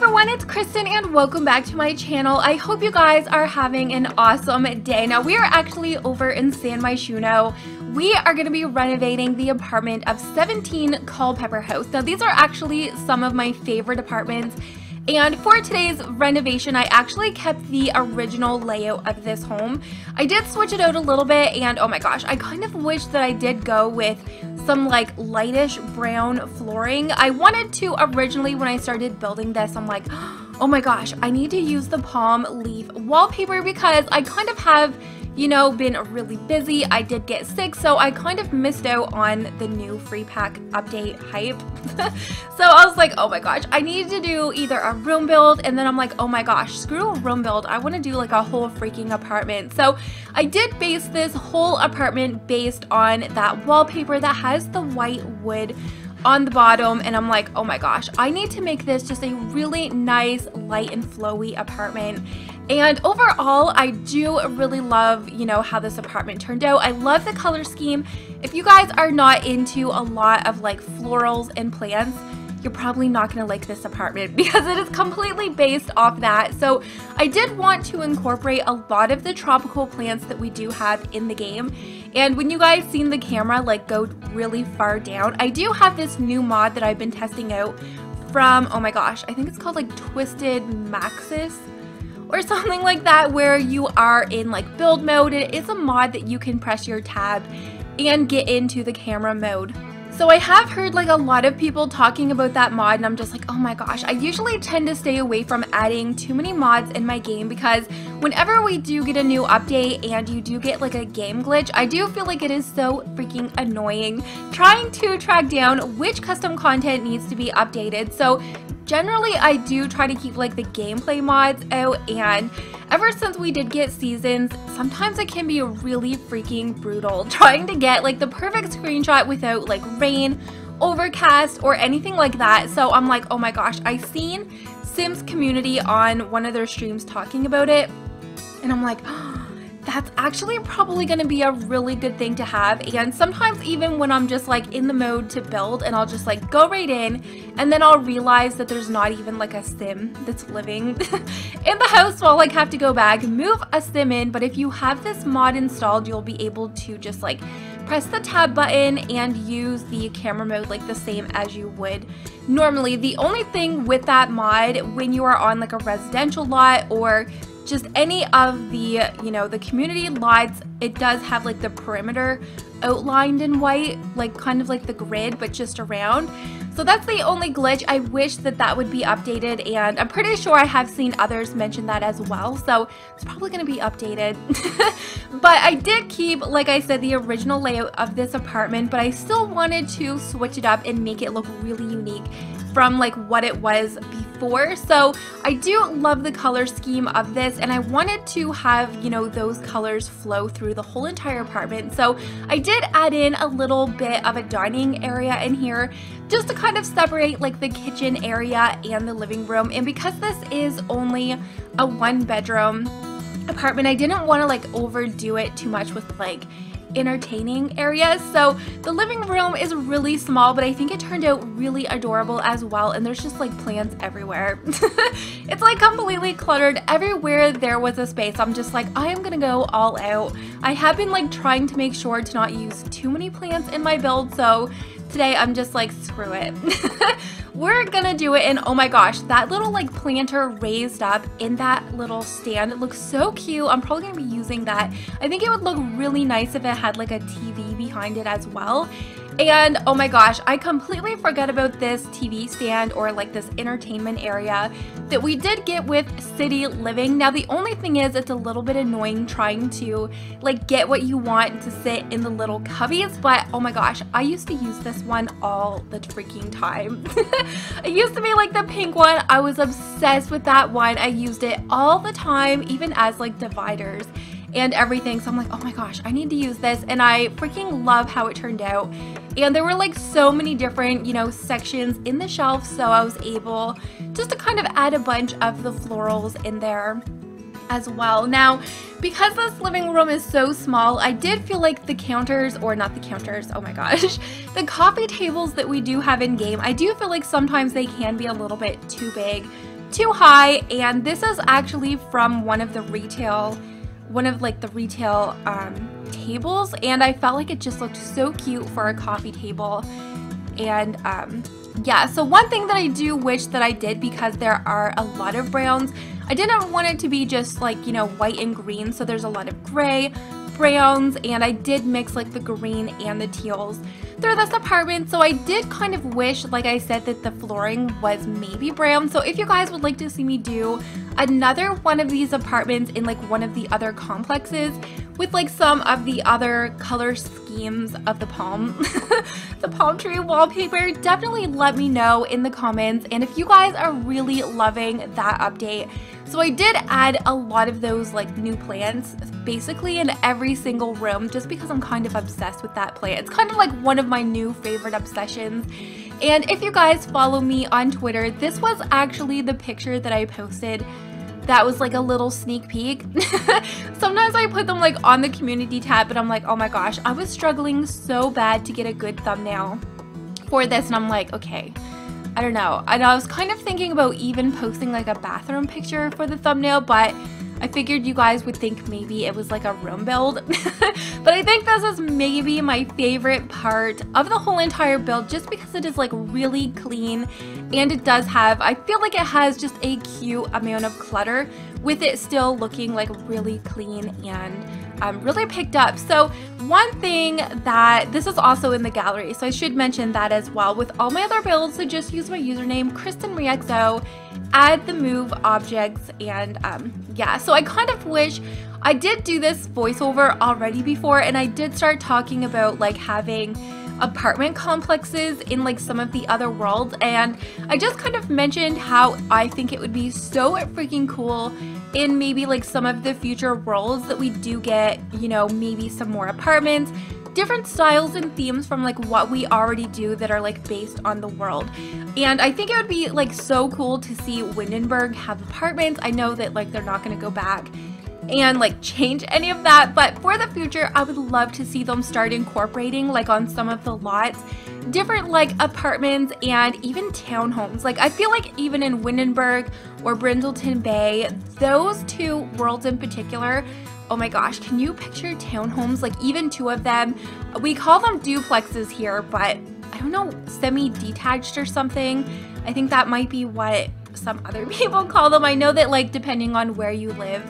Hi everyone, it's Kristen and welcome back to my channel. I hope you guys are having an awesome day. Now we are actually over in San Myshuno. We are going to be renovating the apartment of 17 Culpepper House. Now these are actually some of my favorite apartments. And for today's renovation, I actually kept the original layout of this home. I did switch it out a little bit and oh my gosh, I kind of wish that I did go with some like lightish brown flooring. I wanted to originally when I started building this, I'm like, oh my gosh, I need to use the palm leaf wallpaper because I kind of have, you know, been really busy. I did get sick, so I kind of missed out on the new free pack update hype. So I was like, oh my gosh, I need to do either a room build, and then I'm like, oh my gosh, screw a room build. I want to do like a whole freaking apartment. So I did base this whole apartment based on that wallpaper that has the white wood on the bottom, and I'm like, oh my gosh, I need to make this just a really nice light and flowy apartment. And overall, I do really love, you know, how this apartment turned out. I love the color scheme. If you guys are not into a lot of like florals and plants, you're probably not going to like this apartment because it is completely based off that. So I did want to incorporate a lot of the tropical plants that we do have in the game. And when you guys seen the camera like go really far down, I do have this new mod that I've been testing out from, oh my gosh, I think it's called like Twisted Maxis or something like that, where you are in like build mode. It is a mod that you can press your tab and get into the camera mode. So I have heard like a lot of people talking about that mod, and I'm just like, oh my gosh, I usually tend to stay away from adding too many mods in my game because whenever we do get a new update and you do get like a game glitch, I do feel like it is so freaking annoying trying to track down which custom content needs to be updated. So generally I do try to keep like the gameplay mods out, and ever since we did get seasons, sometimes it can be really freaking brutal trying to get like the perfect screenshot without like rain, overcast, or anything like that. So I'm like, oh my gosh, I seen Sims Community on one of their streams talking about it, and I'm like, oh, that's actually probably going to be a really good thing to have. And sometimes even when I'm just like in the mode to build and I'll just like go right in, and then I'll realize that there's not even like a sim that's living in the house, so I'll like have to go back, move a sim in. But if you have this mod installed, you'll be able to just like press the tab button and use the camera mode like the same as you would normally. The only thing with that mod, when you are on like a residential lot or just any of the, you know, the community lots, it does have like the perimeter outlined in white, like kind of like the grid, but just around. So that's the only glitch. I wish that that would be updated, and I'm pretty sure I have seen others mention that as well, so it's probably going to be updated. But I did keep, like I said, the original layout of this apartment, but I still wanted to switch it up and make it look really unique from like what it was before. So I do love the color scheme of this, and I wanted to have, you know, those colors flow through the whole entire apartment. So I did add in a little bit of a dining area in here just to kind of separate like the kitchen area and the living room. And because this is only a 1-bedroom apartment, I didn't want to like overdo it too much with like entertaining areas. So the living room is really small, but I think it turned out really adorable as well, and there's just like plants everywhere. It's like completely cluttered everywhere there was a space. I'm just like, I am gonna go all out. I have been like trying to make sure to not use too many plants in my build, so today I'm just like, screw it. We're gonna do it. And oh my gosh, that little like planter raised up in that little stand, it looks so cute. I'm probably gonna be using that. I think it would look really nice if it had like a TV behind it as well. And oh my gosh, I completely forgot about this TV stand or like this entertainment area that we did get with City Living. Now the only thing is it's a little bit annoying trying to like get what you want to sit in the little cubbies, but oh my gosh, I used to use this one all the freaking time. It used to be like the pink one. I was obsessed with that one. I used it all the time, even as like dividers and everything. So I'm like, oh my gosh, I need to use this, and I freaking love how it turned out. And there were like so many different, you know, sections in the shelf, so I was able just to kind of add a bunch of the florals in there as well. Now, because this living room is so small, I did feel like the counters, or not the counters, oh my gosh, the coffee tables that we do have in game, I do feel like sometimes they can be a little bit too big too high, and this is actually from one of the retail tables, and I felt like it just looked so cute for a coffee table. And yeah, so one thing that I do wish that I did, because there are a lot of browns, I didn't want it to be just like, you know, white and green, so there's a lot of gray, browns, and I did mix like the green and the teals through this apartment. So I did kind of wish, like I said, that the flooring was maybe brown. So if you guys would like to see me do another one of these apartments in like one of the other complexes with like some of the other color schemes of the palm the palm tree wallpaper, definitely let me know in the comments. And if you guys are really loving that update, so I did add a lot of those like new plants basically in every single room, just because I'm kind of obsessed with that plant. It's kind of like one of my new favorite obsessions. And if you guys follow me on Twitter, this was actually the picture that I posted that was like a little sneak peek. Sometimes I put them like on the community tab, but I'm like, oh my gosh, I was struggling so bad to get a good thumbnail for this, and I'm like, okay, I don't know. And I was kind of thinking about even posting like a bathroom picture for the thumbnail, but I figured you guys would think maybe it was like a room build. But I think this is maybe my favorite part of the whole entire build, just because it is like really clean, and it does have, I feel like it has just a cute amount of clutter with it still looking like really clean and really picked up. So one thing that, this is also in the gallery, so I should mention that as well. With all my other builds, so just use my username KrystinMyrieXo, add the move objects, and yeah, so I kind of wish I did do this voiceover already before, and I did start talking about like having apartment complexes in like some of the other worlds, and I just kind of mentioned how I think it would be so freaking cool in maybe like some of the future worlds that we do get, you know, maybe some more apartments, different styles and themes from like what we already do that are like based on the world. And I think it would be like so cool to see Windenburg have apartments. I know that like they're not going to go back and like change any of that, but for the future I would love to see them start incorporating like on some of the lots different like apartments and even townhomes. Like I feel like even in Windenburg or Brindleton Bay, those two worlds in particular, oh my gosh, can you picture townhomes, like even two of them? We call them duplexes here, but I don't know, semi-detached or something. I think that might be what some other people call them. I know that like depending on where you live,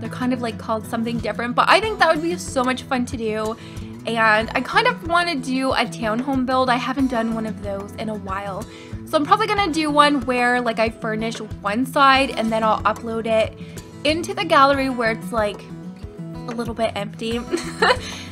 they're kind of like called something different, but I think that would be so much fun to do. And I kind of want to do a townhome build. I haven't done one of those in a while, so I'm probably gonna do one where like I furnish one side and then I'll upload it into the gallery where it's like a little bit empty.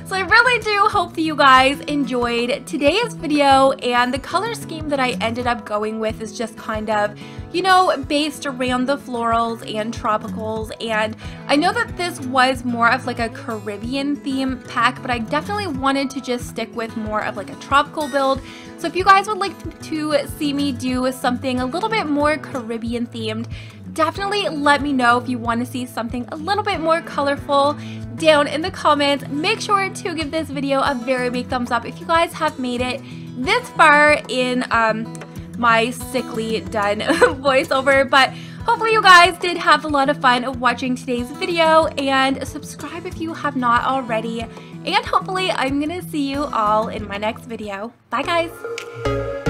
So I really do hope that you guys enjoyed today's video, and the color scheme that I ended up going with is just kind of, you know, based around the florals and tropicals. And I know that this was more of like a Caribbean theme pack, but I definitely wanted to just stick with more of like a tropical build. So if you guys would like to see me do something a little bit more Caribbean themed, definitely let me know. If you want to see something a little bit more colorful, down in the comments. Make sure to give this video a very big thumbs up if you guys have made it this far in my sickly done voiceover. But hopefully you guys did have a lot of fun watching today's video, and subscribe if you have not already. And hopefully I'm gonna see you all in my next video. Bye guys!